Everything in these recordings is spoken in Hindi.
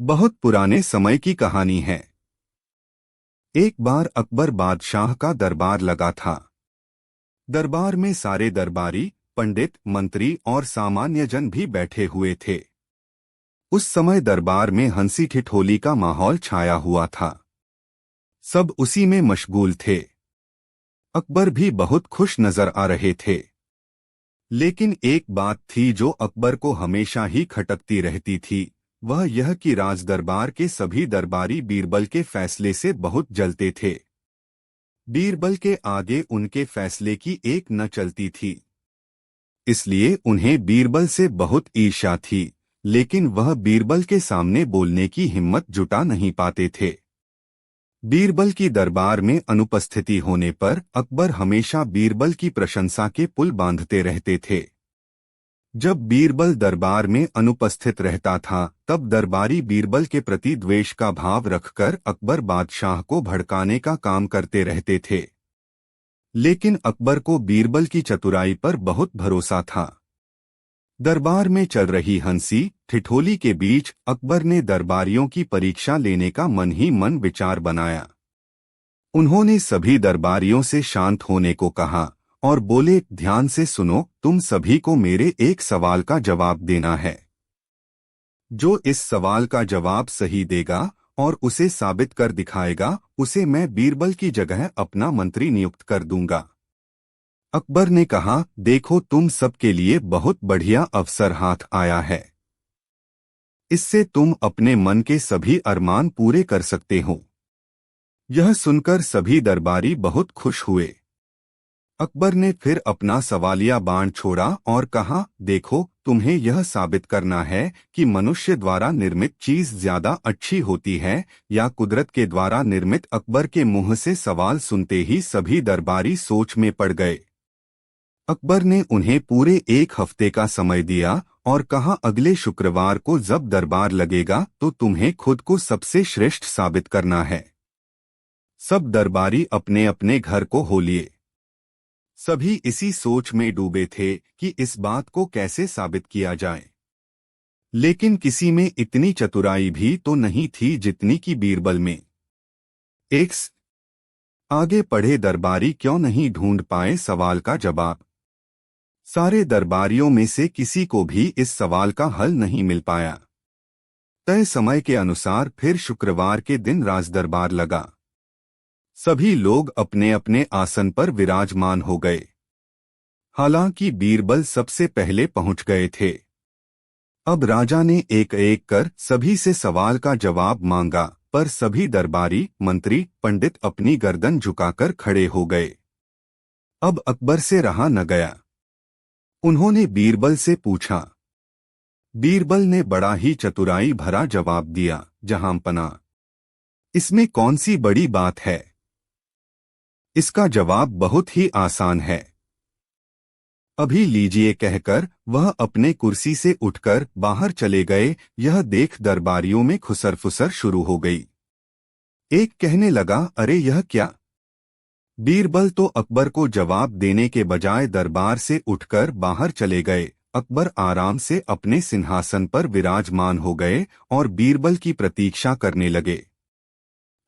बहुत पुराने समय की कहानी है। एक बार अकबर बादशाह का दरबार लगा था। दरबार में सारे दरबारी, पंडित, मंत्री और सामान्य जन भी बैठे हुए थे। उस समय दरबार में हंसी ठिठोली का माहौल छाया हुआ था। सब उसी में मशगूल थे। अकबर भी बहुत खुश नजर आ रहे थे। लेकिन एक बात थी जो अकबर को हमेशा ही खटकती रहती थी। वह यह कि राज दरबार के सभी दरबारी बीरबल के फैसले से बहुत जलते थे। बीरबल के आगे उनके फैसले की एक न चलती थी। इसलिए उन्हें बीरबल से बहुत ईर्ष्या थी। लेकिन वह बीरबल के सामने बोलने की हिम्मत जुटा नहीं पाते थे। बीरबल की दरबार में अनुपस्थिति होने पर अकबर हमेशा बीरबल की प्रशंसा के पुल बांधते रहते थे। जब बीरबल दरबार में अनुपस्थित रहता था तब दरबारी बीरबल के प्रति द्वेष का भाव रखकर अकबर बादशाह को भड़काने का काम करते रहते थे। लेकिन अकबर को बीरबल की चतुराई पर बहुत भरोसा था। दरबार में चल रही हंसी ठिठोली के बीच अकबर ने दरबारियों की परीक्षा लेने का मन ही मन विचार बनाया। उन्होंने सभी दरबारियों से शांत होने को कहा और बोले, ध्यान से सुनो, तुम सभी को मेरे एक सवाल का जवाब देना है। जो इस सवाल का जवाब सही देगा और उसे साबित कर दिखाएगा, उसे मैं बीरबल की जगह अपना मंत्री नियुक्त कर दूंगा। अकबर ने कहा, देखो, तुम सबके लिए बहुत बढ़िया अवसर हाथ आया है। इससे तुम अपने मन के सभी अरमान पूरे कर सकते हो। यह सुनकर सभी दरबारी बहुत खुश हुए। अकबर ने फिर अपना सवालिया बाण छोड़ा और कहा, देखो, तुम्हें यह साबित करना है कि मनुष्य द्वारा निर्मित चीज ज्यादा अच्छी होती है या कुदरत के द्वारा निर्मित। अकबर के मुंह से सवाल सुनते ही सभी दरबारी सोच में पड़ गए। अकबर ने उन्हें पूरे एक हफ्ते का समय दिया और कहा, अगले शुक्रवार को जब दरबार लगेगा तो तुम्हें खुद को सबसे श्रेष्ठ साबित करना है। सब दरबारी अपने अपने घर को हो लिए। सभी इसी सोच में डूबे थे कि इस बात को कैसे साबित किया जाए। लेकिन किसी में इतनी चतुराई भी तो नहीं थी जितनी कि बीरबल में। एक्स आगे पढ़े दरबारी क्यों नहीं ढूंढ पाए सवाल का जवाब। सारे दरबारियों में से किसी को भी इस सवाल का हल नहीं मिल पाया। तय समय के अनुसार फिर शुक्रवार के दिन राजदरबार लगा। सभी लोग अपने अपने आसन पर विराजमान हो गए। हालांकि बीरबल सबसे पहले पहुंच गए थे। अब राजा ने एक एक कर सभी से सवाल का जवाब मांगा, पर सभी दरबारी, मंत्री, पंडित अपनी गर्दन झुकाकर खड़े हो गए। अब अकबर से रहा न गया। उन्होंने बीरबल से पूछा। बीरबल ने बड़ा ही चतुराई भरा जवाब दिया, जहांपना, इसमें कौन सी बड़ी बात है। इसका जवाब बहुत ही आसान है। अभी लीजिए कहकर वह अपने कुर्सी से उठकर बाहर चले गए। यह देख दरबारियों में खुसर-फुसर शुरू हो गई। एक कहने लगा, अरे यह क्या। बीरबल तो अकबर को जवाब देने के बजाय दरबार से उठकर बाहर चले गए। अकबर आराम से अपने सिंहासन पर विराजमान हो गए और बीरबल की प्रतीक्षा करने लगे।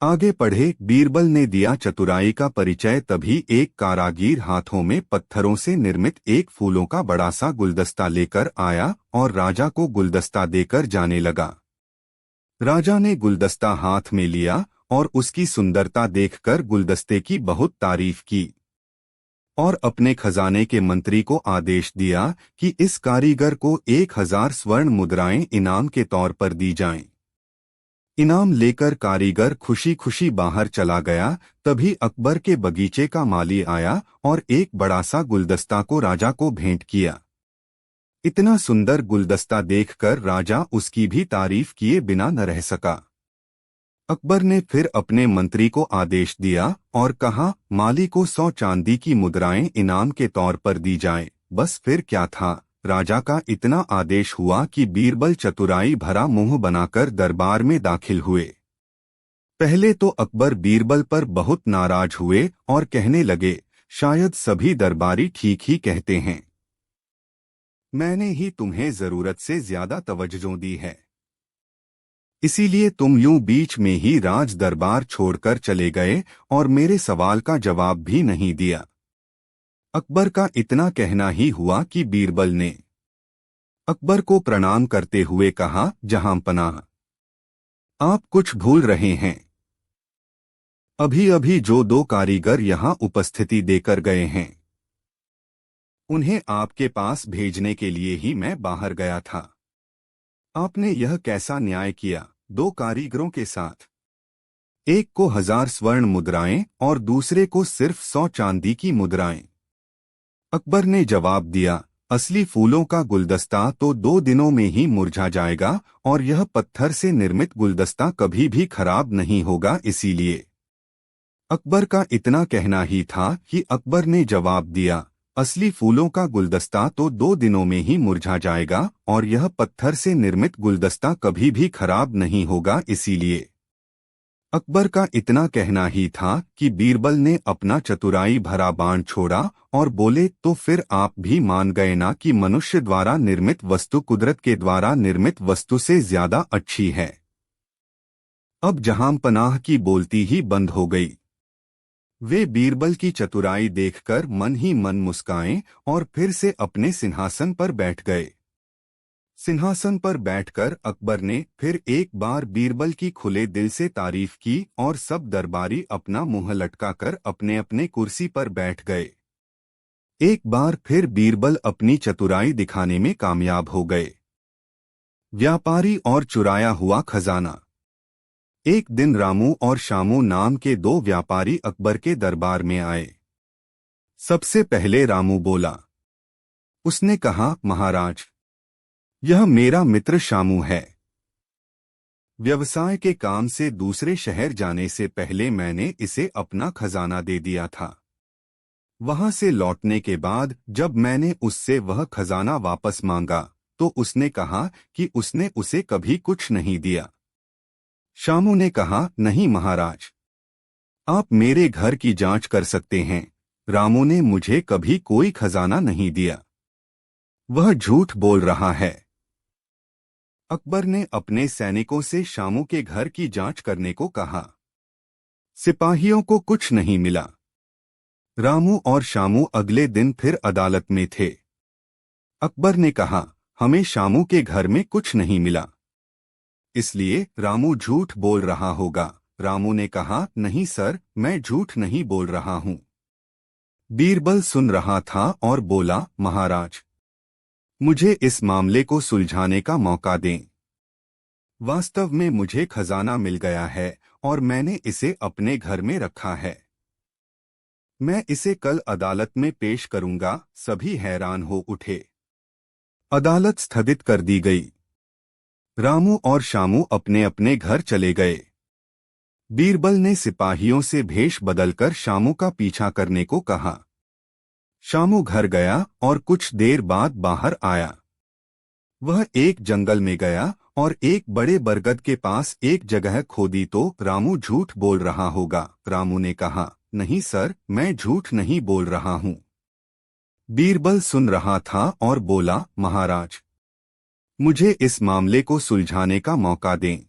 आगे पढ़े बीरबल ने दिया चतुराई का परिचय। तभी एक कारागीर हाथों में पत्थरों से निर्मित एक फूलों का बड़ा सा गुलदस्ता लेकर आया और राजा को गुलदस्ता देकर जाने लगा। राजा ने गुलदस्ता हाथ में लिया और उसकी सुंदरता देखकर गुलदस्ते की बहुत तारीफ की और अपने खजाने के मंत्री को आदेश दिया कि इस कारीगर को 1000 स्वर्ण मुद्राएं इनाम के तौर पर दी जाएं। इनाम लेकर कारीगर खुशी खुशी बाहर चला गया। तभी अकबर के बगीचे का माली आया और एक बड़ा सा गुलदस्ता को राजा को भेंट किया। इतना सुंदर गुलदस्ता देखकर राजा उसकी भी तारीफ किए बिना न रह सका। अकबर ने फिर अपने मंत्री को आदेश दिया और कहा, माली को 100 चांदी की मुद्राएं इनाम के तौर पर दी जाएं। बस फिर क्या था, राजा का इतना आदेश हुआ कि बीरबल चतुराई भरा मुंह बनाकर दरबार में दाखिल हुए। पहले तो अकबर बीरबल पर बहुत नाराज हुए और कहने लगे, शायद सभी दरबारी ठीक ही कहते हैं। मैंने ही तुम्हें जरूरत से ज्यादा तवज्जो दी है। इसीलिए तुम यूं बीच में ही राज दरबार छोड़कर चले गए और मेरे सवाल का जवाब भी नहीं दिया। अकबर का इतना कहना ही हुआ कि बीरबल ने अकबर को प्रणाम करते हुए कहा, जहांपनाह, आप कुछ भूल रहे हैं। अभी अभी जो दो कारीगर यहाँ उपस्थिति देकर गए हैं, उन्हें आपके पास भेजने के लिए ही मैं बाहर गया था। आपने यह कैसा न्याय किया? दो कारीगरों के साथ एक को 1000 स्वर्ण मुद्राएं और दूसरे को सिर्फ 100 चांदी की मुद्राएं। अकबर ने जवाब दिया, असली फूलों का गुलदस्ता तो 2 दिनों में ही मुरझा जाएगा और यह पत्थर से निर्मित गुलदस्ता कभी भी खराब नहीं होगा। इसीलिए अकबर का इतना कहना ही था कि अकबर ने जवाब दिया, असली फूलों का गुलदस्ता तो 2 दिनों में ही मुरझा जाएगा और यह पत्थर से निर्मित गुलदस्ता कभी भी खराब नहीं होगा। इसीलिए अकबर का इतना कहना ही था कि बीरबल ने अपना चतुराई भरा बाण छोड़ा और बोले, तो फिर आप भी मान गए ना कि मनुष्य द्वारा निर्मित वस्तु कुदरत के द्वारा निर्मित वस्तु से ज्यादा अच्छी है। अब जहांपनाह की बोलती ही बंद हो गई। वे बीरबल की चतुराई देखकर मन ही मन मुस्काए और फिर से अपने सिंहासन पर बैठ गए। सिंहासन पर बैठकर अकबर ने फिर एक बार बीरबल की खुले दिल से तारीफ की और सब दरबारी अपना मुंह लटकाकर अपने अपने कुर्सी पर बैठ गए। एक बार फिर बीरबल अपनी चतुराई दिखाने में कामयाब हो गए। व्यापारी और चुराया हुआ खजाना। एक दिन रामू और शामू नाम के 2 व्यापारी अकबर के दरबार में आए। सबसे पहले रामू बोला। उसने कहा, महाराज, यह मेरा मित्र शामू है। व्यवसाय के काम से दूसरे शहर जाने से पहले मैंने इसे अपना खजाना दे दिया था। वहां से लौटने के बाद जब मैंने उससे वह खजाना वापस मांगा तो उसने कहा कि उसने उसे कभी कुछ नहीं दिया। शामू ने कहा, नहीं महाराज, आप मेरे घर की जांच कर सकते हैं। रामू ने मुझे कभी कोई खजाना नहीं दिया। वह झूठ बोल रहा है। अकबर ने अपने सैनिकों से शामू के घर की जांच करने को कहा। सिपाहियों को कुछ नहीं मिला। रामू और शामू अगले दिन फिर अदालत में थे। अकबर ने कहा, हमें शामू के घर में कुछ नहीं मिला, इसलिए रामू झूठ बोल रहा होगा। रामू ने कहा, नहीं सर, मैं झूठ नहीं बोल रहा हूं। बीरबल सुन रहा था और बोला, महाराज, मुझे इस मामले को सुलझाने का मौका दें। वास्तव में मुझे खजाना मिल गया है और मैंने इसे अपने घर में रखा है। मैं इसे कल अदालत में पेश करूंगा। सभी हैरान हो उठे। अदालत स्थगित कर दी गई। रामू और शामू अपने अपने घर चले गए। बीरबल ने सिपाहियों से भेष बदलकर शामू का पीछा करने को कहा। शामू घर गया और कुछ देर बाद बाहर आया। वह एक जंगल में गया और एक बड़े बरगद के पास एक जगह खोदी तो रामू झूठ बोल रहा होगा। रामू ने कहा, नहीं सर, मैं झूठ नहीं बोल रहा हूं। बीरबल सुन रहा था और बोला, महाराज, मुझे इस मामले को सुलझाने का मौका दें।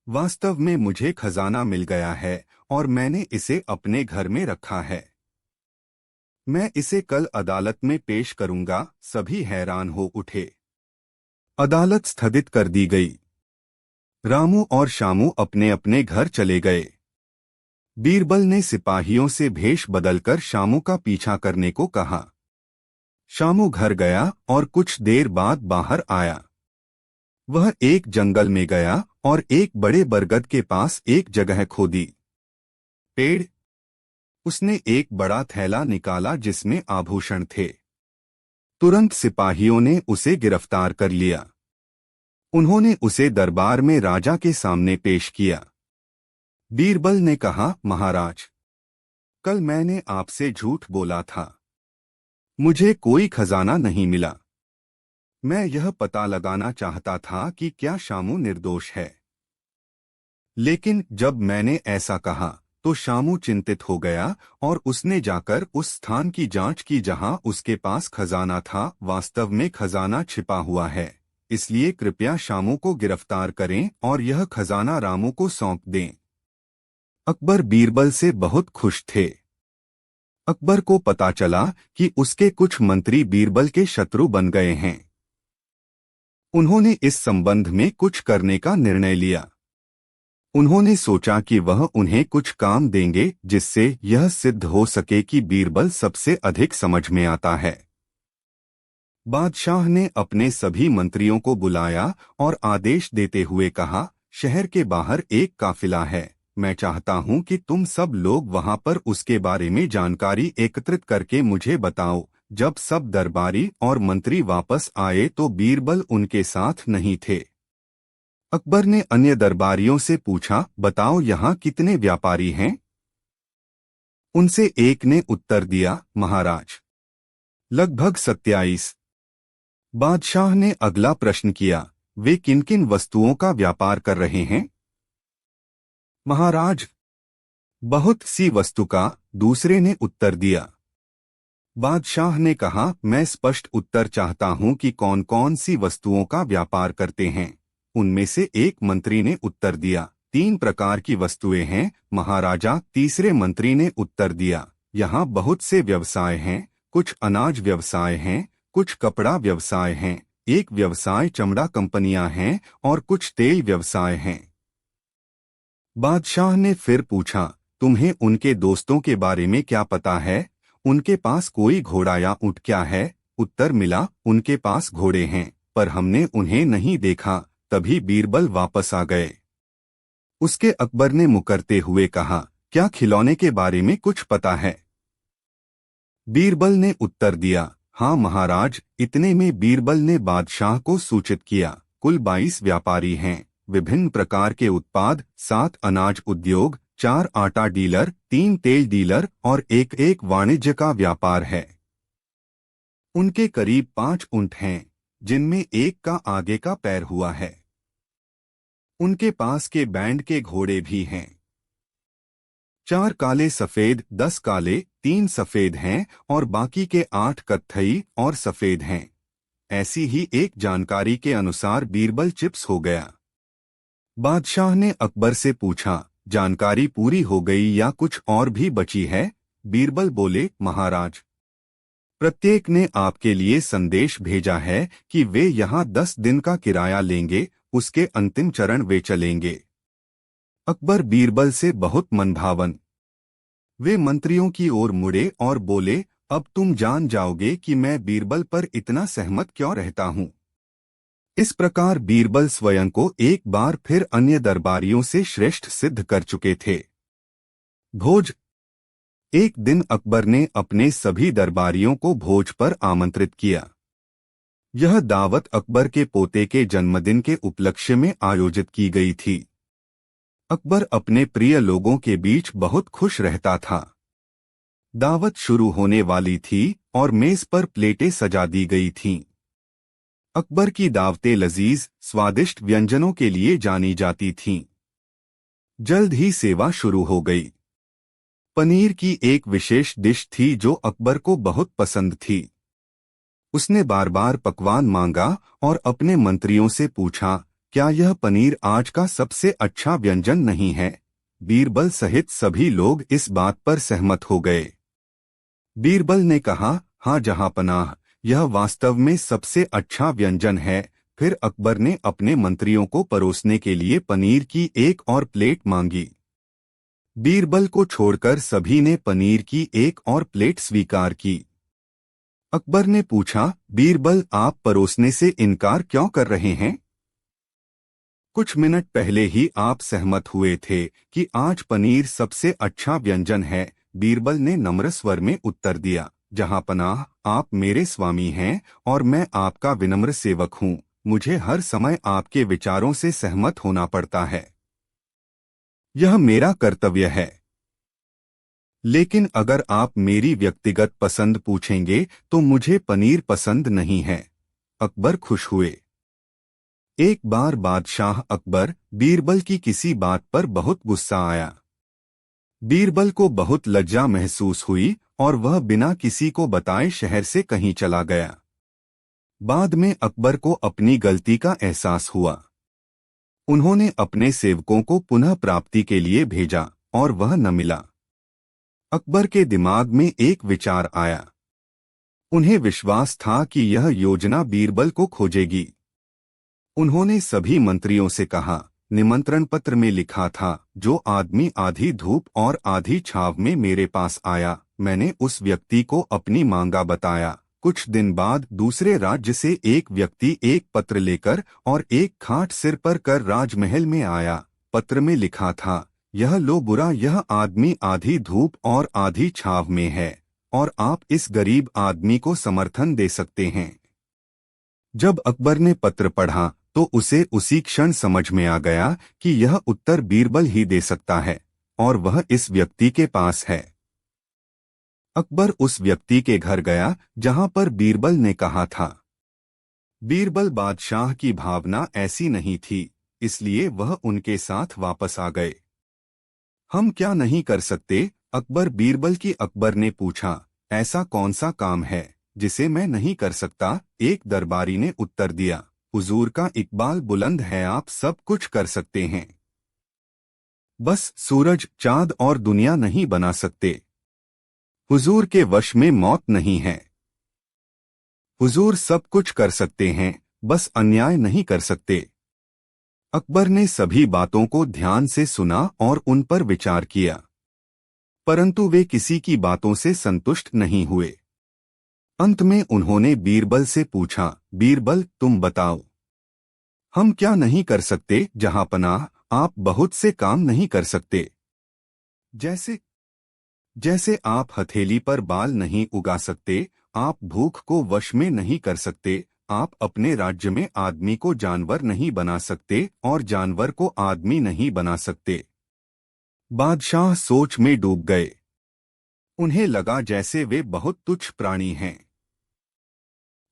वास्तव में मुझे खजाना मिल गया है और मैंने इसे अपने घर में रखा है। मैं इसे कल अदालत में पेश करूंगा। सभी हैरान हो उठे। अदालत स्थगित कर दी गई। रामू और शामू अपने अपने घर चले गए। बीरबल ने सिपाहियों से भेष बदलकर शामू का पीछा करने को कहा। शामू घर गया और कुछ देर बाद बाहर आया। वह एक जंगल में गया और एक बड़े बरगद के पास एक जगह खोदी। पेड़। उसने एक बड़ा थैला निकाला जिसमें आभूषण थे। तुरंत सिपाहियों ने उसे गिरफ्तार कर लिया। उन्होंने उसे दरबार में राजा के सामने पेश किया। बीरबल ने कहा, महाराज, कल मैंने आपसे झूठ बोला था। मुझे कोई खजाना नहीं मिला। मैं यह पता लगाना चाहता था कि क्या शामू निर्दोष है। लेकिन जब मैंने ऐसा कहा तो शामू चिंतित हो गया और उसने जाकर उस स्थान की जांच की जहां उसके पास खजाना था। वास्तव में खजाना छिपा हुआ है। इसलिए कृपया शामू को गिरफ्तार करें और यह खजाना रामू को सौंप दें। अकबर बीरबल से बहुत खुश थे। अकबर को पता चला कि उसके कुछ मंत्री बीरबल के शत्रु बन गए हैं। उन्होंने इस संबंध में कुछ करने का निर्णय लिया। उन्होंने सोचा कि वह उन्हें कुछ काम देंगे जिससे यह सिद्ध हो सके कि बीरबल सबसे अधिक समझ में आता है। बादशाह ने अपने सभी मंत्रियों को बुलाया और आदेश देते हुए कहा, शहर के बाहर एक काफिला है। मैं चाहता हूं कि तुम सब लोग वहां पर उसके बारे में जानकारी एकत्रित करके मुझे बताओ। जब सब दरबारी और मंत्री वापस आए तो बीरबल उनके साथ नहीं थे। अकबर ने अन्य दरबारियों से पूछा, बताओ यहाँ कितने व्यापारी हैं? उनसे एक ने उत्तर दिया, महाराज, लगभग 27। बादशाह ने अगला प्रश्न किया, वे किन किन वस्तुओं का व्यापार कर रहे हैं? महाराज, बहुत सी वस्तु का, दूसरे ने उत्तर दिया। बादशाह ने कहा, मैं स्पष्ट उत्तर चाहता हूं कि कौन कौन सी वस्तुओं का व्यापार करते हैं। उनमें से एक मंत्री ने उत्तर दिया, 3 प्रकार की वस्तुएं हैं महाराजा। तीसरे मंत्री ने उत्तर दिया, यहाँ बहुत से व्यवसाय हैं, कुछ अनाज व्यवसाय हैं, कुछ कपड़ा व्यवसाय हैं, एक व्यवसाय चमड़ा कंपनियां हैं और कुछ तेल व्यवसाय हैं। बादशाह ने फिर पूछा, तुम्हें उनके दोस्तों के बारे में क्या पता है? उनके पास कोई घोड़ा या ऊंट क्या है? उत्तर मिला, उनके पास घोड़े हैं, पर हमने उन्हें नहीं देखा। तभी बीरबल वापस आ गए। उसके अकबर ने मुकरते हुए कहा, क्या खिलौने के बारे में कुछ पता है? बीरबल ने उत्तर दिया, हाँ महाराज। इतने में बीरबल ने बादशाह को सूचित किया, कुल 22 व्यापारी हैं, विभिन्न प्रकार के उत्पाद, 7 अनाज उद्योग, 4 आटा डीलर, 3 तेल डीलर और एक वाणिज्य का व्यापार है। उनके करीब 5 ऊंट हैं, जिनमें एक का आगे का पैर हुआ है। उनके पास के बैंड के घोड़े भी हैं। 4 काले सफेद, 10 काले, 3 सफेद हैं और बाकी के 8 कत्थई और सफेद हैं। ऐसी ही एक जानकारी के अनुसार बीरबल चिप्स हो गया। बादशाह ने अकबर से पूछा, जानकारी पूरी हो गई या कुछ और भी बची है? बीरबल बोले, महाराज, प्रत्येक ने आपके लिए संदेश भेजा है कि वे यहाँ 10 दिन का किराया लेंगे, उसके अंतिम चरण वे चलेंगे। अकबर बीरबल से बहुत मनभावन। वे मंत्रियों की ओर मुड़े और बोले, अब तुम जान जाओगे कि मैं बीरबल पर इतना सहमत क्यों रहता हूँ। इस प्रकार बीरबल स्वयं को एक बार फिर अन्य दरबारियों से श्रेष्ठ सिद्ध कर चुके थे। भोज। एक दिन अकबर ने अपने सभी दरबारियों को भोज पर आमंत्रित किया। यह दावत अकबर के पोते के जन्मदिन के उपलक्ष्य में आयोजित की गई थी। अकबर अपने प्रिय लोगों के बीच बहुत खुश रहता था। दावत शुरू होने वाली थी और मेज पर प्लेटें सजा दी गई थीं। अकबर की दावतें लजीज, स्वादिष्ट व्यंजनों के लिए जानी जाती थीं। जल्द ही सेवा शुरू हो गई। पनीर की एक विशेष डिश थी जो अकबर को बहुत पसंद थी। उसने बार बार पकवान मांगा और अपने मंत्रियों से पूछा, क्या यह पनीर आज का सबसे अच्छा व्यंजन नहीं है? बीरबल सहित सभी लोग इस बात पर सहमत हो गए। बीरबल ने कहा, हाँ जहांपनाह, यह वास्तव में सबसे अच्छा व्यंजन है। फिर अकबर ने अपने मंत्रियों को परोसने के लिए पनीर की एक और प्लेट मांगी। बीरबल को छोड़कर सभी ने पनीर की एक और प्लेट स्वीकार की। अकबर ने पूछा, बीरबल, आप परोसने से इनकार क्यों कर रहे हैं? कुछ मिनट पहले ही आप सहमत हुए थे कि आज पनीर सबसे अच्छा व्यंजन है। बीरबल ने नम्र स्वर में उत्तर दिया, जहांपनाह, आप मेरे स्वामी हैं और मैं आपका विनम्र सेवक हूं। मुझे हर समय आपके विचारों से सहमत होना पड़ता है। यह मेरा कर्तव्य है। लेकिन अगर आप मेरी व्यक्तिगत पसंद पूछेंगे तो मुझे पनीर पसंद नहीं है। अकबर खुश हुए। एक बार बादशाह अकबर बीरबल की किसी बात पर बहुत गुस्सा आया। बीरबल को बहुत लज्जा महसूस हुई और वह बिना किसी को बताए शहर से कहीं चला गया। बाद में अकबर को अपनी गलती का एहसास हुआ। उन्होंने अपने सेवकों को पुनः प्राप्ति के लिए भेजा और वह न मिला। अकबर के दिमाग में एक विचार आया। उन्हें विश्वास था कि यह योजना बीरबल को खोजेगी। उन्होंने सभी मंत्रियों से कहा, निमंत्रण पत्र में लिखा था, जो आदमी आधी धूप और आधी छाव में मेरे पास आया, मैंने उस व्यक्ति को अपनी मांगा बताया। कुछ दिन बाद दूसरे राज्य से एक व्यक्ति एक पत्र लेकर और एक खाट सिर पर कर राजमहल में आया। पत्र में लिखा था, यह लो बुरा, यह आदमी आधी धूप और आधी छाव में है और आप इस गरीब आदमी को समर्थन दे सकते हैं। जब अकबर ने पत्र पढ़ा तो उसे उसी क्षण समझ में आ गया कि यह उत्तर बीरबल ही दे सकता है और वह इस व्यक्ति के पास है। अकबर उस व्यक्ति के घर गया जहां पर बीरबल ने कहा था। बीरबल बादशाह की भावना ऐसी नहीं थी, इसलिए वह उनके साथ वापस आ गए। हम क्या नहीं कर सकते? अकबर ने पूछा, ऐसा कौन सा काम है जिसे मैं नहीं कर सकता? एक दरबारी ने उत्तर दिया, हुजूर का इकबाल बुलंद है, आप सब कुछ कर सकते हैं, बस सूरज, चांद और दुनिया नहीं बना सकते। हुजूर के वश में मौत नहीं है। हुजूर सब कुछ कर सकते हैं, बस अन्याय नहीं कर सकते। अकबर ने सभी बातों को ध्यान से सुना और उन पर विचार किया, परंतु वे किसी की बातों से संतुष्ट नहीं हुए। अंत में उन्होंने बीरबल से पूछा, बीरबल तुम बताओ, हम क्या नहीं कर सकते? जहांपनाह, आप बहुत से काम नहीं कर सकते। जैसे आप हथेली पर बाल नहीं उगा सकते, आप भूख को वश में नहीं कर सकते, आप अपने राज्य में आदमी को जानवर नहीं बना सकते और जानवर को आदमी नहीं बना सकते। बादशाह सोच में डूब गए। उन्हें लगा जैसे वे बहुत तुच्छ प्राणी हैं।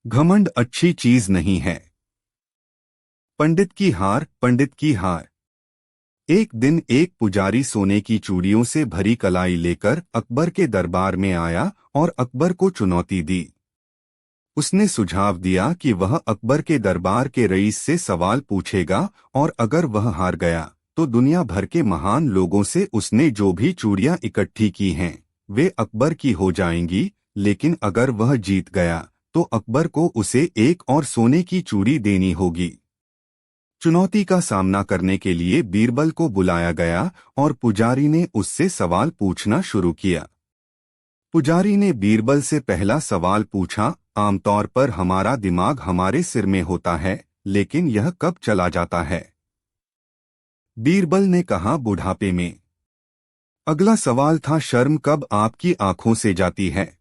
घमंड अच्छी चीज नहीं है। पंडित की हार, पंडित की हार। एक दिन एक पुजारी सोने की चूड़ियों से भरी कलाई लेकर अकबर के दरबार में आया और अकबर को चुनौती दी। उसने सुझाव दिया कि वह अकबर के दरबार के रईस से सवाल पूछेगा और अगर वह हार गया तो दुनिया भर के महान लोगों से उसने जो भी चूड़ियां इकट्ठी की हैं वे अकबर की हो जाएंगी, लेकिन अगर वह जीत गया तो अकबर को उसे एक और सोने की चूड़ी देनी होगी। चुनौती का सामना करने के लिए बीरबल को बुलाया गया और पुजारी ने उससे सवाल पूछना शुरू किया। पुजारी ने बीरबल से पहला सवाल पूछा, आमतौर पर हमारा दिमाग हमारे सिर में होता है, लेकिन यह कब चला जाता है? बीरबल ने कहा, बुढ़ापे में। अगला सवाल था, शर्म कब आपकी आंखों से जाती है?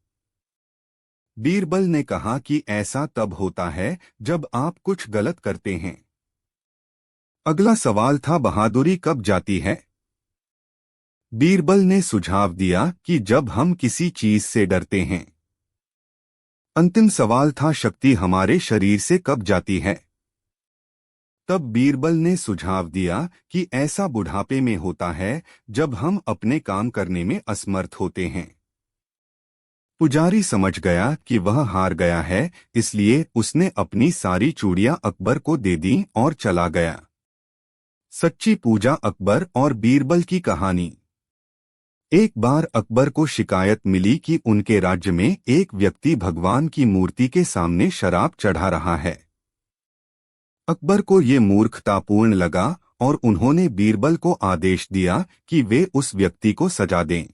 बीरबल ने कहा कि ऐसा तब होता है जब आप कुछ गलत करते हैं। अगला सवाल था, बहादुरी कब जाती है? बीरबल ने सुझाव दिया कि जब हम किसी चीज से डरते हैं। अंतिम सवाल था, शक्ति हमारे शरीर से कब जाती है? तब बीरबल ने सुझाव दिया कि ऐसा बुढ़ापे में होता है जब हम अपने काम करने में असमर्थ होते हैं। पुजारी समझ गया कि वह हार गया है, इसलिए उसने अपनी सारी चूड़ियां अकबर को दे दी और चला गया। सच्ची पूजा, अकबर और बीरबल की कहानी। एक बार अकबर को शिकायत मिली कि उनके राज्य में एक व्यक्ति भगवान की मूर्ति के सामने शराब चढ़ा रहा है। अकबर को ये मूर्खतापूर्ण लगा और उन्होंने बीरबल को आदेश दिया कि वे उस व्यक्ति को सजा दें।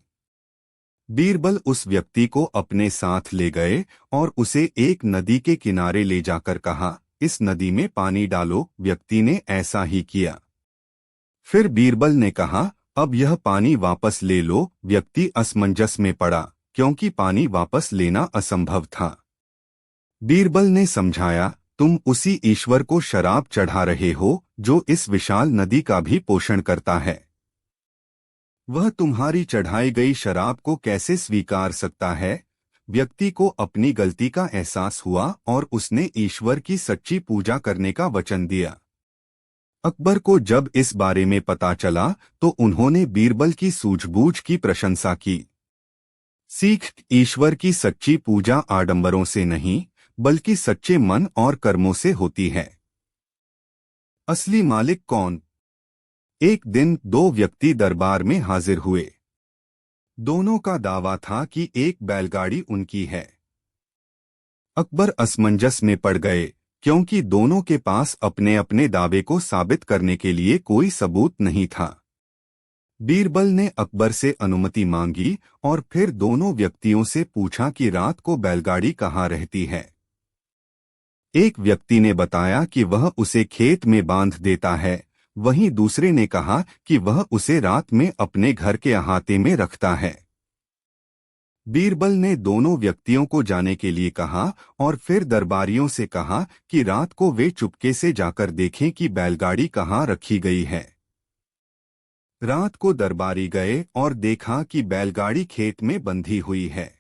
बीरबल उस व्यक्ति को अपने साथ ले गए और उसे एक नदी के किनारे ले जाकर कहा, इस नदी में पानी डालो। व्यक्ति ने ऐसा ही किया। फिर बीरबल ने कहा, अब यह पानी वापस ले लो। व्यक्ति असमंजस में पड़ा क्योंकि पानी वापस लेना असंभव था। बीरबल ने समझाया, तुम उसी ईश्वर को शराब चढ़ा रहे हो जो इस विशाल नदी का भी पोषण करता है। वह तुम्हारी चढ़ाई गई शराब को कैसे स्वीकार सकता है? व्यक्ति को अपनी गलती का एहसास हुआ और उसने ईश्वर की सच्ची पूजा करने का वचन दिया। अकबर को जब इस बारे में पता चला तो उन्होंने बीरबल की सूझबूझ की प्रशंसा की। सीख, ईश्वर की सच्ची पूजा आडंबरों से नहीं बल्कि सच्चे मन और कर्मों से होती है। असली मालिक कौन? एक दिन दो व्यक्ति दरबार में हाजिर हुए। दोनों का दावा था कि एक बैलगाड़ी उनकी है। अकबर असमंजस में पड़ गए, क्योंकि दोनों के पास अपने अपने दावे को साबित करने के लिए कोई सबूत नहीं था। बीरबल ने अकबर से अनुमति मांगी और फिर दोनों व्यक्तियों से पूछा कि रात को बैलगाड़ी कहाँ रहती है। एक व्यक्ति ने बताया कि वह उसे खेत में बांध देता है, वहीं दूसरे ने कहा कि वह उसे रात में अपने घर के अहाते में रखता है। बीरबल ने दोनों व्यक्तियों को जाने के लिए कहा और फिर दरबारियों से कहा कि रात को वे चुपके से जाकर देखें कि बैलगाड़ी कहाँ रखी गई है। रात को दरबारी गए और देखा कि बैलगाड़ी खेत में बंधी हुई है।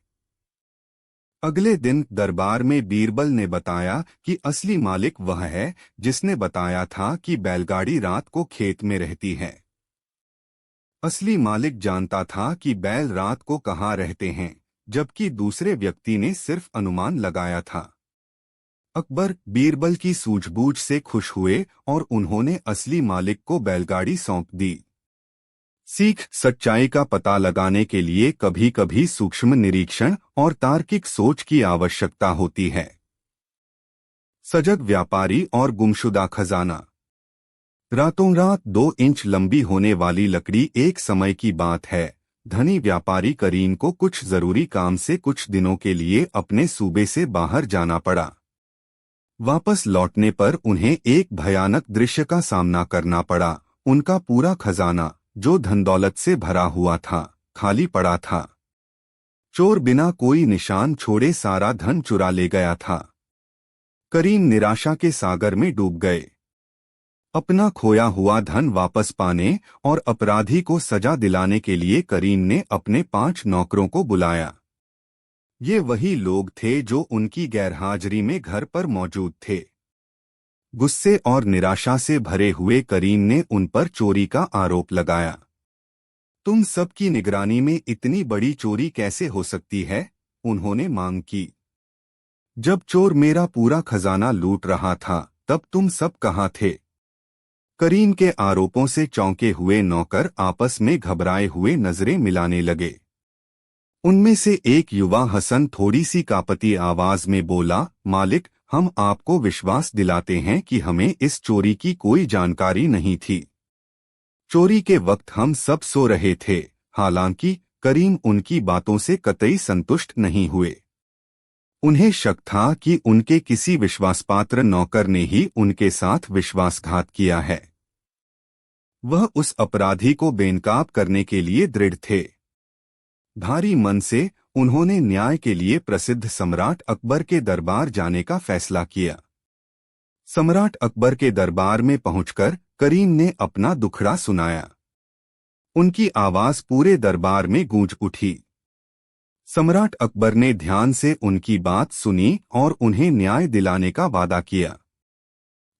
अगले दिन दरबार में बीरबल ने बताया कि असली मालिक वह है जिसने बताया था कि बैलगाड़ी रात को खेत में रहती है। असली मालिक जानता था कि बैल रात को कहाँ रहते हैं, जबकि दूसरे व्यक्ति ने सिर्फ अनुमान लगाया था। अकबर बीरबल की सूझबूझ से खुश हुए और उन्होंने असली मालिक को बैलगाड़ी सौंप दी। सीख सच्चाई का पता लगाने के लिए कभी कभी सूक्ष्म निरीक्षण और तार्किक सोच की आवश्यकता होती है। सजग व्यापारी और गुमशुदा खजाना। रातों रात 2 इंच लंबी होने वाली लकड़ी एक समय की बात है। धनी व्यापारी करीम को कुछ जरूरी काम से कुछ दिनों के लिए अपने सूबे से बाहर जाना पड़ा। वापस लौटने पर उन्हें एक भयानक दृश्य का सामना करना पड़ा। उनका पूरा खजाना, जो धन दौलत से भरा हुआ था, खाली पड़ा था। चोर बिना कोई निशान छोड़े सारा धन चुरा ले गया था। करीम निराशा के सागर में डूब गए। अपना खोया हुआ धन वापस पाने और अपराधी को सजा दिलाने के लिए करीम ने अपने 5 नौकरों को बुलाया। ये वही लोग थे जो उनकी गैरहाजिरी में घर पर मौजूद थे। गुस्से और निराशा से भरे हुए करीम ने उन पर चोरी का आरोप लगाया। तुम सबकी निगरानी में इतनी बड़ी चोरी कैसे हो सकती है? उन्होंने मांग की। जब चोर मेरा पूरा खजाना लूट रहा था, तब तुम सब कहाँ थे? करीम के आरोपों से चौंके हुए नौकर आपस में घबराए हुए नजरें मिलाने लगे। उनमें से एक युवा हसन थोड़ी सी कांपती आवाज में बोला, मालिक, हम आपको विश्वास दिलाते हैं कि हमें इस चोरी की कोई जानकारी नहीं थी। चोरी के वक्त हम सब सो रहे थे। हालांकि करीम उनकी बातों से कतई संतुष्ट नहीं हुए। उन्हें शक था कि उनके किसी विश्वासपात्र नौकर ने ही उनके साथ विश्वासघात किया है। वह उस अपराधी को बेनकाब करने के लिए दृढ़ थे। भारी मन से उन्होंने न्याय के लिए प्रसिद्ध सम्राट अकबर के दरबार जाने का फैसला किया। सम्राट अकबर के दरबार में पहुंचकर करीम ने अपना दुखड़ा सुनाया। उनकी आवाज पूरे दरबार में गूंज उठी। सम्राट अकबर ने ध्यान से उनकी बात सुनी और उन्हें न्याय दिलाने का वादा किया।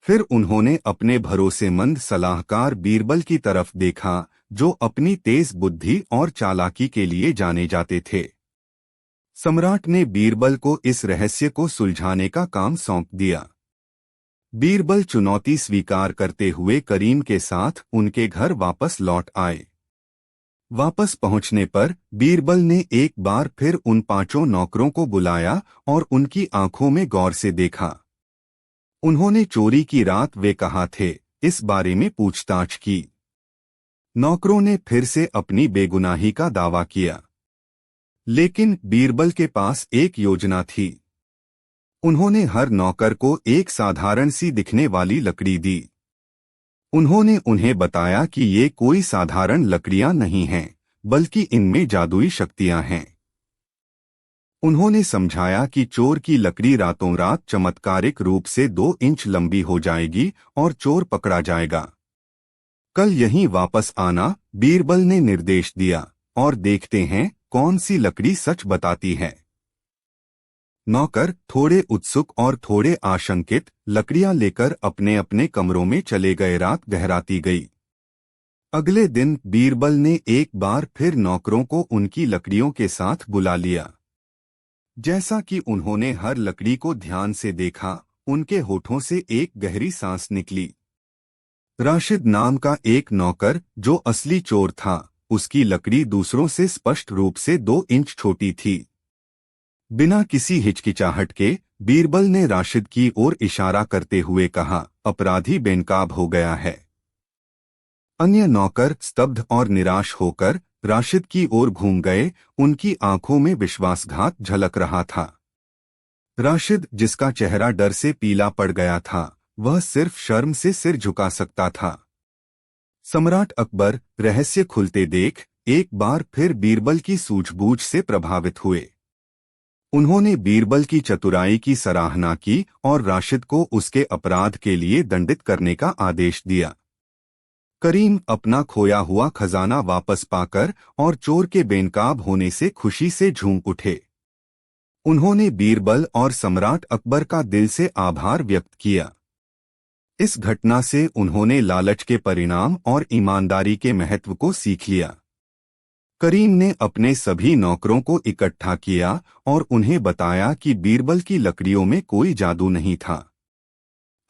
फिर उन्होंने अपने भरोसेमंद सलाहकार बीरबल की तरफ देखा, जो अपनी तेज बुद्धि और चालाकी के लिए जाने जाते थे। सम्राट ने बीरबल को इस रहस्य को सुलझाने का काम सौंप दिया। बीरबल चुनौती स्वीकार करते हुए करीम के साथ उनके घर वापस लौट आए। वापस पहुंचने पर बीरबल ने एक बार फिर उन 5 नौकरों को बुलाया और उनकी आंखों में गौर से देखा। उन्होंने चोरी की रात वे कहाँ थे, इस बारे में पूछताछ की। नौकरों ने फिर से अपनी बेगुनाही का दावा किया। लेकिन बीरबल के पास एक योजना थी। उन्होंने हर नौकर को एक साधारण सी दिखने वाली लकड़ी दी। उन्होंने उन्हें बताया कि ये कोई साधारण लकड़ियां नहीं हैं, बल्कि इनमें जादुई शक्तियां हैं। उन्होंने समझाया कि चोर की लकड़ी रातों रात चमत्कारिक रूप से 2 इंच लंबी हो जाएगी और चोर पकड़ा जाएगा। कल यहीं वापस आना, बीरबल ने निर्देश दिया, और देखते हैं कौन सी लकड़ी सच बताती है। नौकर थोड़े उत्सुक और थोड़े आशंकित लकड़ियां लेकर अपने अपने कमरों में चले गए। रात गहराती गई। अगले दिन बीरबल ने एक बार फिर नौकरों को उनकी लकड़ियों के साथ बुला लिया। जैसा कि उन्होंने हर लकड़ी को ध्यान से देखा, उनके होठों से एक गहरी सांस निकली। राशिद नाम का एक नौकर, जो असली चोर था, उसकी लकड़ी दूसरों से स्पष्ट रूप से 2 इंच छोटी थी। बिना किसी हिचकिचाहट के बीरबल ने राशिद की ओर इशारा करते हुए कहा, अपराधी बेनकाब हो गया है। अन्य नौकर स्तब्ध और निराश होकर राशिद की ओर घूम गए, उनकी आंखों में विश्वासघात झलक रहा था। राशिद, जिसका चेहरा डर से पीला पड़ गया था, वह सिर्फ शर्म से सिर झुका सकता था। सम्राट अकबर रहस्य खुलते देख एक बार फिर बीरबल की सूझबूझ से प्रभावित हुए। उन्होंने बीरबल की चतुराई की सराहना की और राशिद को उसके अपराध के लिए दंडित करने का आदेश दिया। करीम अपना खोया हुआ खजाना वापस पाकर और चोर के बेनकाब होने से खुशी से झूम उठे। उन्होंने बीरबल और सम्राट अकबर का दिल से आभार व्यक्त किया। इस घटना से उन्होंने लालच के परिणाम और ईमानदारी के महत्व को सीख लिया। करीम ने अपने सभी नौकरों को इकट्ठा किया और उन्हें बताया कि बीरबल की लकड़ियों में कोई जादू नहीं था।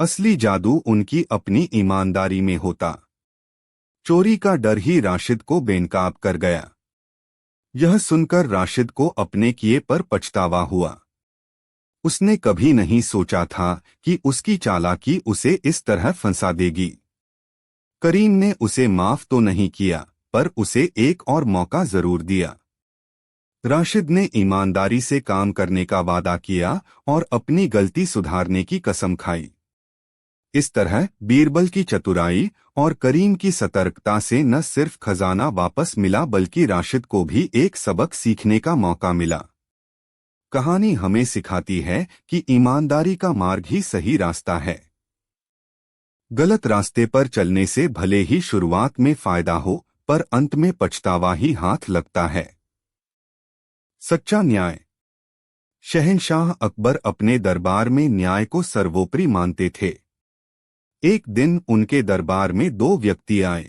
असली जादू उनकी अपनी ईमानदारी में होता। चोरी का डर ही राशिद को बेनकाब कर गया। यह सुनकर राशिद को अपने किए पर पछतावा हुआ। उसने कभी नहीं सोचा था कि उसकी चालाकी उसे इस तरह फंसा देगी। करीम ने उसे माफ तो नहीं किया, पर उसे एक और मौका जरूर दिया। राशिद ने ईमानदारी से काम करने का वादा किया और अपनी गलती सुधारने की कसम खाई। इस तरह बीरबल की चतुराई और करीम की सतर्कता से न सिर्फ खजाना वापस मिला, बल्कि राशिद को भी एक सबक सीखने का मौका मिला। कहानी हमें सिखाती है कि ईमानदारी का मार्ग ही सही रास्ता है। गलत रास्ते पर चलने से भले ही शुरुआत में फायदा हो, पर अंत में पछतावा ही हाथ लगता है। सच्चा न्याय। शहंशाह अकबर अपने दरबार में न्याय को सर्वोपरि मानते थे। एक दिन उनके दरबार में 2 व्यक्ति आए।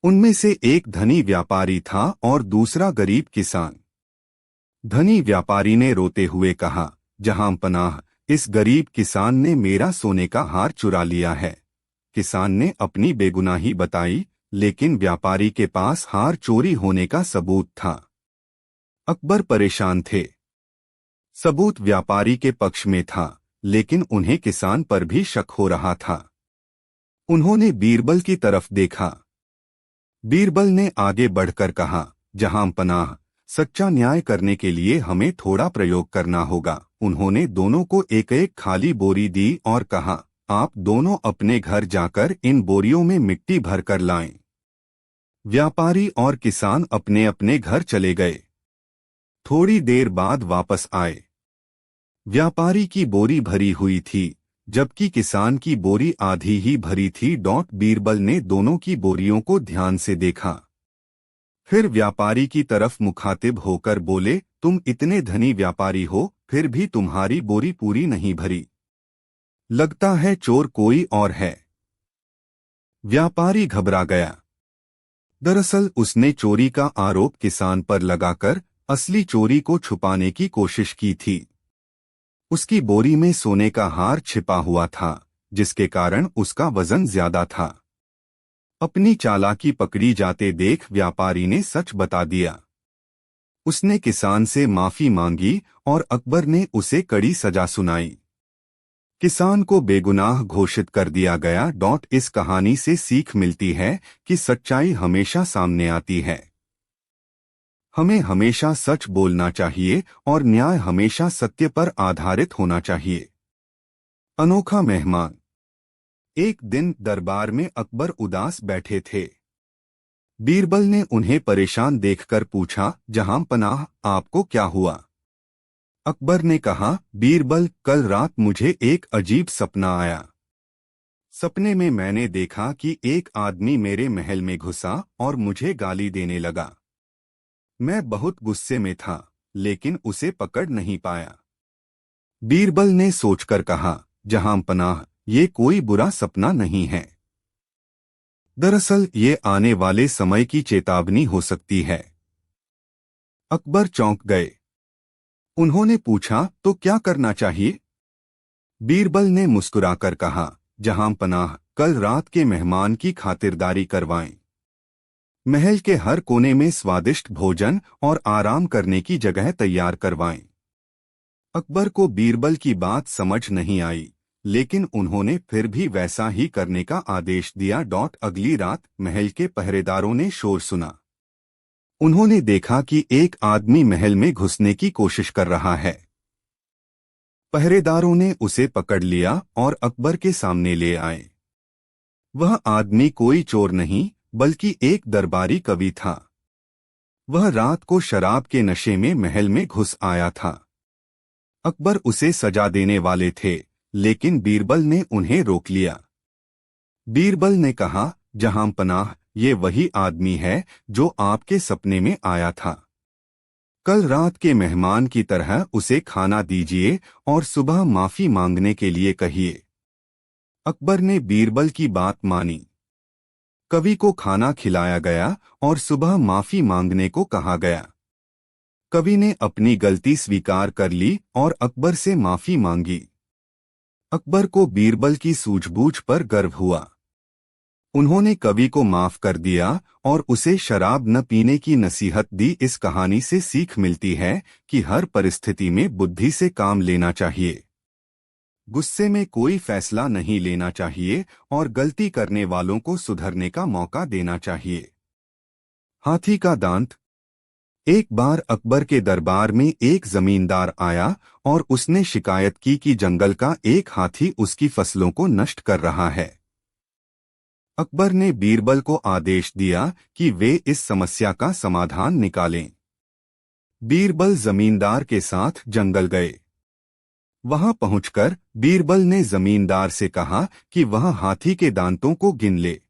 उनमें से एक धनी व्यापारी था और दूसरा गरीब किसान। धनी व्यापारी ने रोते हुए कहा, जहां पनाह, इस गरीब किसान ने मेरा सोने का हार चुरा लिया है। किसान ने अपनी बेगुनाही बताई, लेकिन व्यापारी के पास हार चोरी होने का सबूत था। अकबर परेशान थे। सबूत व्यापारी के पक्ष में था, लेकिन उन्हें किसान पर भी शक हो रहा था। उन्होंने बीरबल की तरफ देखा। बीरबल ने आगे बढ़कर कहा, जहां पनाह, सच्चा न्याय करने के लिए हमें थोड़ा प्रयोग करना होगा। उन्होंने दोनों को एक एक खाली बोरी दी और कहा, आप दोनों अपने घर जाकर इन बोरियों में मिट्टी भरकर लाएं। व्यापारी और किसान अपने अपने घर चले गए। थोड़ी देर बाद वापस आए। व्यापारी की बोरी भरी हुई थी, जबकि किसान की बोरी आधी ही भरी थी। बीरबल ने दोनों की बोरियों को ध्यान से देखा। फिर व्यापारी की तरफ मुखातिब होकर बोले, तुम इतने धनी व्यापारी हो, फिर भी तुम्हारी बोरी पूरी नहीं भरी। लगता है चोर कोई और है। व्यापारी घबरा गया। दरअसल उसने चोरी का आरोप किसान पर लगाकर असली चोरी को छुपाने की कोशिश की थी। उसकी बोरी में सोने का हार छिपा हुआ था, जिसके कारण उसका वजन ज्यादा था। अपनी चालाकी पकड़ी जाते देख व्यापारी ने सच बता दिया। उसने किसान से माफी मांगी और अकबर ने उसे कड़ी सजा सुनाई। किसान को बेगुनाह घोषित कर दिया गया। इस कहानी से सीख मिलती है कि सच्चाई हमेशा सामने आती है। हमें हमेशा सच बोलना चाहिए और न्याय हमेशा सत्य पर आधारित होना चाहिए। अनोखा मेहमान। एक दिन दरबार में अकबर उदास बैठे थे। बीरबल ने उन्हें परेशान देखकर पूछा, जहां पनाह, आपको क्या हुआ? अकबर ने कहा, बीरबल, कल रात मुझे एक अजीब सपना आया। सपने में मैंने देखा कि एक आदमी मेरे महल में घुसा और मुझे गाली देने लगा। मैं बहुत गुस्से में था, लेकिन उसे पकड़ नहीं पाया। बीरबल ने सोचकर कहा, जहां पनाह, ये कोई बुरा सपना नहीं है। दरअसल ये आने वाले समय की चेतावनी हो सकती है। अकबर चौंक गए। उन्होंने पूछा, तो क्या करना चाहिए? बीरबल ने मुस्कुराकर कहा, जहां पनाह, कल रात के मेहमान की खातिरदारी करवाएं। महल के हर कोने में स्वादिष्ट भोजन और आराम करने की जगह तैयार करवाएं। अकबर को बीरबल की बात समझ नहीं आई, लेकिन उन्होंने फिर भी वैसा ही करने का आदेश दिया। अगली रात महल के पहरेदारों ने शोर सुना। उन्होंने देखा कि एक आदमी महल में घुसने की कोशिश कर रहा है। पहरेदारों ने उसे पकड़ लिया और अकबर के सामने ले आए। वह आदमी कोई चोर नहीं, बल्कि एक दरबारी कवि था। वह रात को शराब के नशे में महल में घुस आया था। अकबर उसे सजा देने वाले थे, लेकिन बीरबल ने उन्हें रोक लिया। बीरबल ने कहा, जहां पनाह, ये वही आदमी है जो आपके सपने में आया था। कल रात के मेहमान की तरह उसे खाना दीजिए और सुबह माफी मांगने के लिए कहिए। अकबर ने बीरबल की बात मानी। कवि को खाना खिलाया गया और सुबह माफी मांगने को कहा गया। कवि ने अपनी गलती स्वीकार कर ली और अकबर से माफी मांगी। अकबर को बीरबल की सूझबूझ पर गर्व हुआ। उन्होंने कवि को माफ कर दिया और उसे शराब न पीने की नसीहत दी। इस कहानी से सीख मिलती है कि हर परिस्थिति में बुद्धि से काम लेना चाहिए। गुस्से में कोई फैसला नहीं लेना चाहिए और गलती करने वालों को सुधरने का मौका देना चाहिए। हाथी का दांत। एक बार अकबर के दरबार में एक जमींदार आया और उसने शिकायत की कि जंगल का एक हाथी उसकी फसलों को नष्ट कर रहा है। अकबर ने बीरबल को आदेश दिया कि वे इस समस्या का समाधान निकालें। बीरबल जमींदार के साथ जंगल गए। वहां पहुंचकर बीरबल ने जमींदार से कहा कि वह हाथी के दांतों को गिन ले।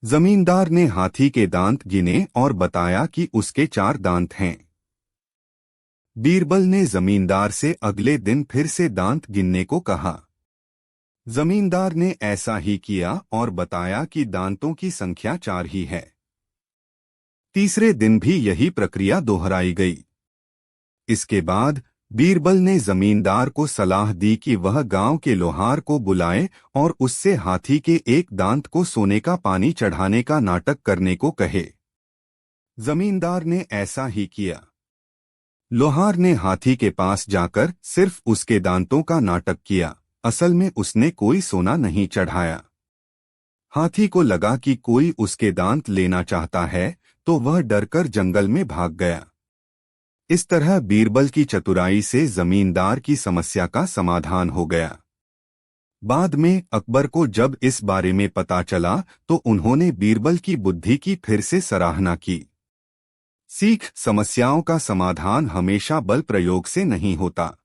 जमींदार ने हाथी के दांत गिने और बताया कि उसके 4 दांत हैं। बीरबल ने जमींदार से अगले दिन फिर से दांत गिनने को कहा। जमींदार ने ऐसा ही किया और बताया कि दांतों की संख्या 4 ही है। तीसरे दिन भी यही प्रक्रिया दोहराई गई। इसके बाद बीरबल ने जमींदार को सलाह दी कि वह गांव के लोहार को बुलाए और उससे हाथी के एक दांत को सोने का पानी चढ़ाने का नाटक करने को कहे। जमींदार ने ऐसा ही किया। लोहार ने हाथी के पास जाकर सिर्फ उसके दांतों का नाटक किया। असल में उसने कोई सोना नहीं चढ़ाया। हाथी को लगा कि कोई उसके दांत लेना चाहता है, तो वह डरकर जंगल में भाग गया। इस तरह बीरबल की चतुराई से जमींदार की समस्या का समाधान हो गया। बाद में अकबर को जब इस बारे में पता चला तो उन्होंने बीरबल की बुद्धि की फिर से सराहना की। सीख, समस्याओं का समाधान हमेशा बल प्रयोग से नहीं होता।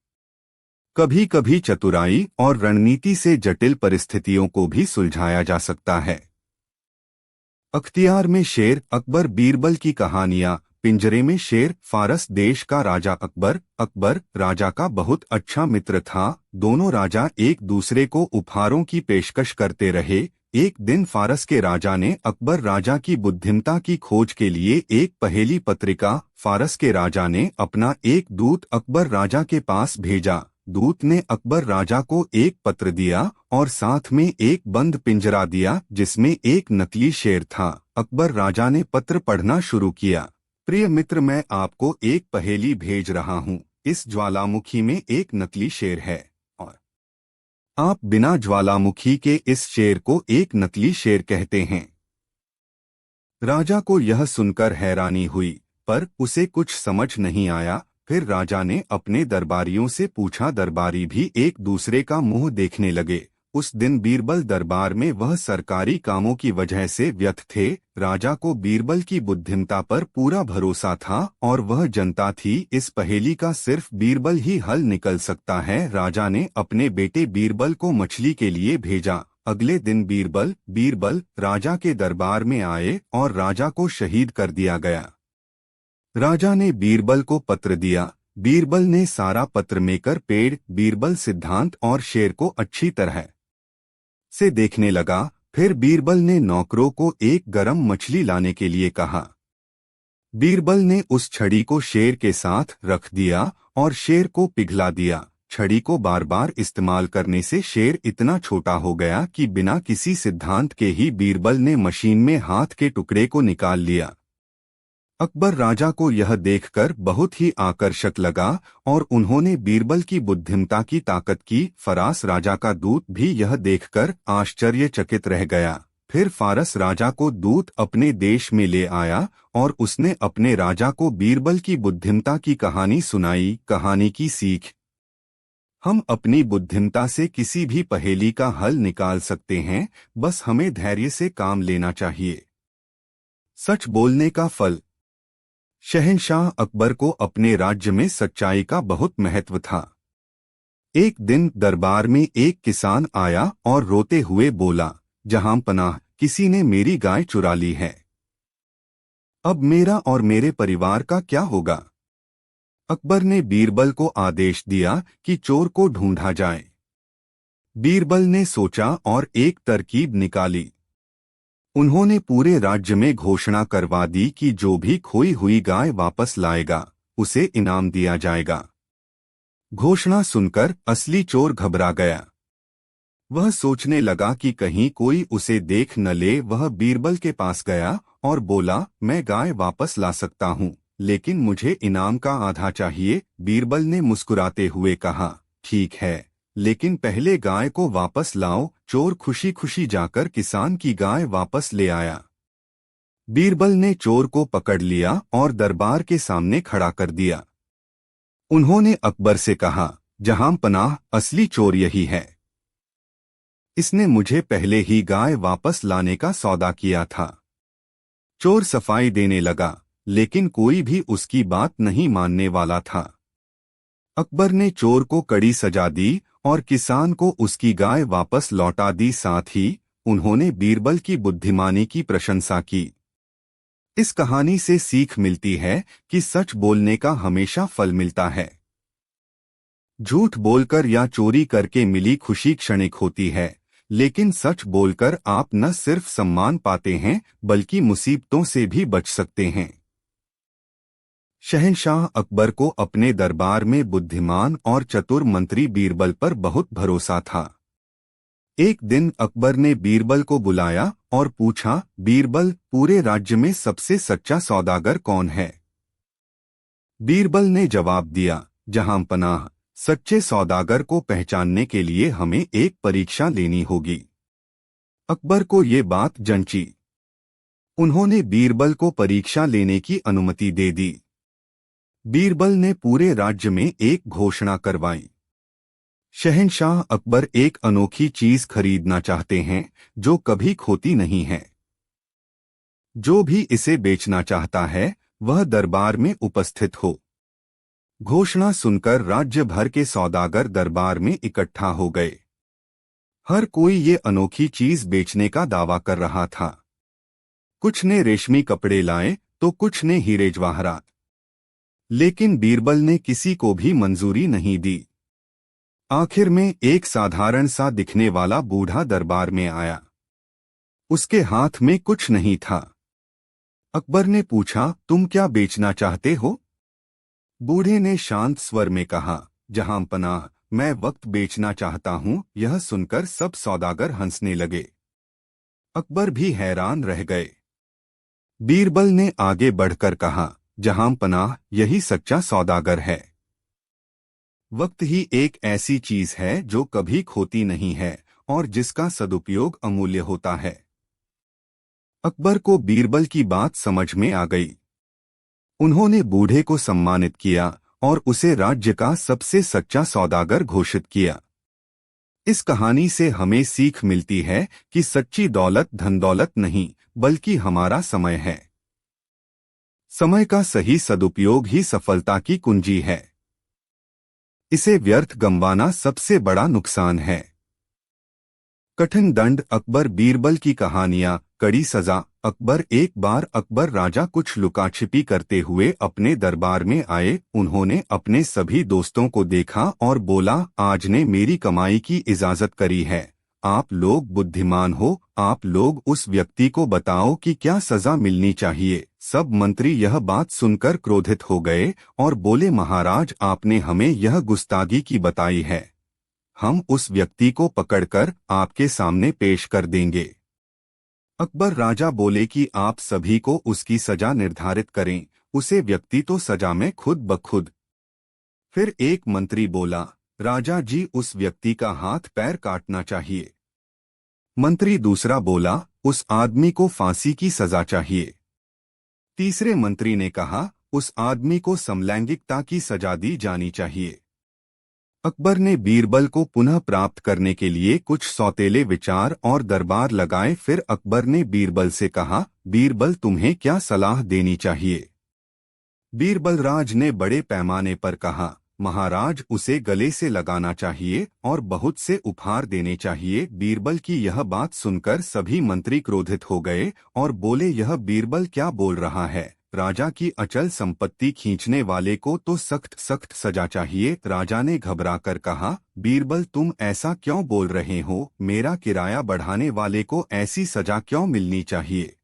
कभी कभी चतुराई और रणनीति से जटिल परिस्थितियों को भी सुलझाया जा सकता है। अख्तियार में शेर। अकबर बीरबल की कहानियां। पिंजरे में शेर। फारस देश का राजा अकबर। अकबर राजा का बहुत अच्छा मित्र था। दोनों राजा एक दूसरे को उपहारों की पेशकश करते रहे। एक दिन फारस के राजा ने अकबर राजा की बुद्धिमता की खोज के लिए एक पहेली पत्रिका। फारस के राजा ने अपना एक दूत अकबर राजा के पास भेजा। दूत ने अकबर राजा को एक पत्र दिया और साथ में एक बंद पिंजरा दिया जिसमें एक नकली शेर था। अकबर राजा ने पत्र पढ़ना शुरू किया। प्रिय मित्र, मैं आपको एक पहेली भेज रहा हूँ। इस ज्वालामुखी में एक नकली शेर है और आप बिना ज्वालामुखी के इस शेर को एक नकली शेर कहते हैं। राजा को यह सुनकर हैरानी हुई, पर उसे कुछ समझ नहीं आया। फिर राजा ने अपने दरबारियों से पूछा। दरबारी भी एक दूसरे का मुंह देखने लगे। उस दिन बीरबल दरबार में वह सरकारी कामों की वजह से व्यस्त थे। राजा को बीरबल की बुद्धिमता पर पूरा भरोसा था और वह जनता थी। इस पहेली का सिर्फ बीरबल ही हल निकल सकता है। राजा ने अपने बेटे बीरबल को मछली के लिए भेजा। अगले दिन बीरबल राजा के दरबार में आए और राजा को शहीद कर दिया गया। राजा ने बीरबल को पत्र दिया। बीरबल ने सारा पत्र मेकर पेड़, बीरबल सिद्धांत और शेर को अच्छी तरह से देखने लगा। फिर बीरबल ने नौकरों को एक गरम मछली लाने के लिए कहा। बीरबल ने उस छड़ी को शेर के साथ रख दिया और शेर को पिघला दिया। छड़ी को बार बार इस्तेमाल करने से शेर इतना छोटा हो गया कि बिना किसी सिद्धांत के ही बीरबल ने मशीन में हाथ के टुकड़े को निकाल लिया। अकबर राजा को यह देखकर बहुत ही आकर्षक लगा और उन्होंने बीरबल की बुद्धिमत्ता की ताकत की। फारस राजा का दूत भी यह देखकर आश्चर्यचकित रह गया। फिर फारस राजा को दूत अपने देश में ले आया और उसने अपने राजा को बीरबल की बुद्धिमत्ता की कहानी सुनाई। कहानी की सीख: हम अपनी बुद्धिमत्ता से किसी भी पहेली का हल निकाल सकते हैं, बस हमें धैर्य से काम लेना चाहिए। सच बोलने का फल: शहंशाह अकबर को अपने राज्य में सच्चाई का बहुत महत्व था। एक दिन दरबार में एक किसान आया और रोते हुए बोला, जहां पनाह, किसी ने मेरी गाय चुरा ली है। अब मेरा और मेरे परिवार का क्या होगा? अकबर ने बीरबल को आदेश दिया कि चोर को ढूंढा जाए। बीरबल ने सोचा और एक तरकीब निकाली। उन्होंने पूरे राज्य में घोषणा करवा दी कि जो भी खोई हुई गाय वापस लाएगा उसे इनाम दिया जाएगा। घोषणा सुनकर असली चोर घबरा गया। वह सोचने लगा कि कहीं कोई उसे देख न ले। वह बीरबल के पास गया और बोला, मैं गाय वापस ला सकता हूँ, लेकिन मुझे इनाम का आधा चाहिए। बीरबल ने मुस्कुराते हुए कहा, ठीक है, लेकिन पहले गाय को वापस लाओ। चोर खुशी खुशी जाकर किसान की गाय वापस ले आया। बीरबल ने चोर को पकड़ लिया और दरबार के सामने खड़ा कर दिया। उन्होंने अकबर से कहा, जहां पनाह, असली चोर यही है। इसने मुझे पहले ही गाय वापस लाने का सौदा किया था। चोर सफाई देने लगा, लेकिन कोई भी उसकी बात नहीं मानने वाला था। अकबर ने चोर को कड़ी सजा दी और किसान को उसकी गाय वापस लौटा दी। साथ ही उन्होंने बीरबल की बुद्धिमानी की प्रशंसा की। इस कहानी से सीख मिलती है कि सच बोलने का हमेशा फल मिलता है। झूठ बोलकर या चोरी करके मिली खुशी क्षणिक होती है, लेकिन सच बोलकर आप न सिर्फ सम्मान पाते हैं बल्कि मुसीबतों से भी बच सकते हैं। शहंशाह अकबर को अपने दरबार में बुद्धिमान और चतुर मंत्री बीरबल पर बहुत भरोसा था। एक दिन अकबर ने बीरबल को बुलाया और पूछा, बीरबल, पूरे राज्य में सबसे सच्चा सौदागर कौन है? बीरबल ने जवाब दिया, जहां पनाह, सच्चे सौदागर को पहचानने के लिए हमें एक परीक्षा लेनी होगी। अकबर को ये बात जंची। उन्होंने बीरबल को परीक्षा लेने की अनुमति दे दी। बीरबल ने पूरे राज्य में एक घोषणा करवाई। शहंशाह अकबर एक अनोखी चीज खरीदना चाहते हैं जो कभी खोती नहीं है। जो भी इसे बेचना चाहता है वह दरबार में उपस्थित हो। घोषणा सुनकर राज्य भर के सौदागर दरबार में इकट्ठा हो गए। हर कोई ये अनोखी चीज बेचने का दावा कर रहा था। कुछ ने रेशमी कपड़े लाए तो कुछ ने हीरे जवाहरात, लेकिन बीरबल ने किसी को भी मंजूरी नहीं दी। आखिर में एक साधारण सा दिखने वाला बूढ़ा दरबार में आया। उसके हाथ में कुछ नहीं था। अकबर ने पूछा, तुम क्या बेचना चाहते हो? बूढ़े ने शांत स्वर में कहा, जहां पनाह, मैं वक्त बेचना चाहता हूं। यह सुनकर सब सौदागर हंसने लगे। अकबर भी हैरान रह गए। बीरबल ने आगे बढ़कर कहा, जहां पनाह, यही सच्चा सौदागर है। वक्त ही एक ऐसी चीज है जो कभी खोती नहीं है और जिसका सदुपयोग अमूल्य होता है। अकबर को बीरबल की बात समझ में आ गई। उन्होंने बूढ़े को सम्मानित किया और उसे राज्य का सबसे सच्चा सौदागर घोषित किया। इस कहानी से हमें सीख मिलती है कि सच्ची दौलत धन दौलत नहीं बल्कि हमारा समय है। समय का सही सदुपयोग ही सफलता की कुंजी है। इसे व्यर्थ गंवाना सबसे बड़ा नुकसान है। कठिन दंड। अकबर बीरबल की कहानियां, कड़ी सजा। अकबर राजा कुछ लुकाछिपी करते हुए अपने दरबार में आए। उन्होंने अपने सभी दोस्तों को देखा और बोला, आज ने मेरी कमाई की इजाजत करी है। आप लोग बुद्धिमान हो आप लोग उस व्यक्ति को बताओ कि क्या सजा मिलनी चाहिए। सब मंत्री यह बात सुनकर क्रोधित हो गए और बोले, महाराज, आपने हमें यह गुस्ताखी की बताई है। हम उस व्यक्ति को पकड़कर आपके सामने पेश कर देंगे। अकबर राजा बोले कि आप सभी को उसकी सजा निर्धारित करें, उसे व्यक्ति तो सजा में खुद ब खुद। फिर एक मंत्री बोला, राजा जी, उस व्यक्ति का हाथ पैर काटना चाहिए। मंत्री दूसरा बोला, उस आदमी को फांसी की सजा चाहिए। तीसरे मंत्री ने कहा, उस आदमी को समलैंगिकता की सजा दी जानी चाहिए। अकबर ने बीरबल को पुनः प्राप्त करने के लिए कुछ सौतेले विचार और दरबार लगाए। फिर अकबर ने बीरबल से कहा, बीरबल, तुम्हें क्या सलाह देनी चाहिए। बीरबल राज ने बड़े पैमाने पर कहा, महाराज, उसे गले से लगाना चाहिए और बहुत से उपहार देने चाहिए। बीरबल की यह बात सुनकर सभी मंत्री क्रोधित हो गए और बोले, यह बीरबल क्या बोल रहा है। राजा की अचल संपत्ति खींचने वाले को तो सख्त सख्त सजा चाहिए। राजा ने घबराकर कहा, बीरबल, तुम ऐसा क्यों बोल रहे हो। मेरा किराया बढ़ाने वाले को ऐसी सजा क्यों मिलनी चाहिए।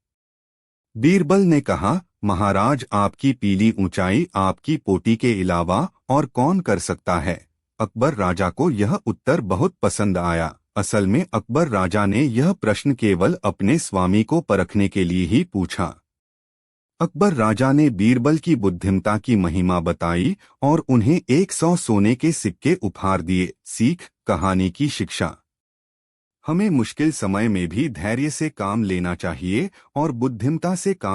बीरबल ने कहा, महाराज, आपकी पीली ऊंचाई आपकी पोटी के अलावा और कौन कर सकता है। अकबर राजा को यह उत्तर बहुत पसंद आया। असल में अकबर राजा ने यह प्रश्न केवल अपने स्वामी को परखने के लिए ही पूछा। अकबर राजा ने बीरबल की बुद्धिमता की महिमा बताई और उन्हें 100 सोने के सिक्के उपहार दिए। सीख, कहानी की शिक्षा। हमें मुश्किल समय में भी धैर्य से काम लेना चाहिए और बुद्धिमता से काम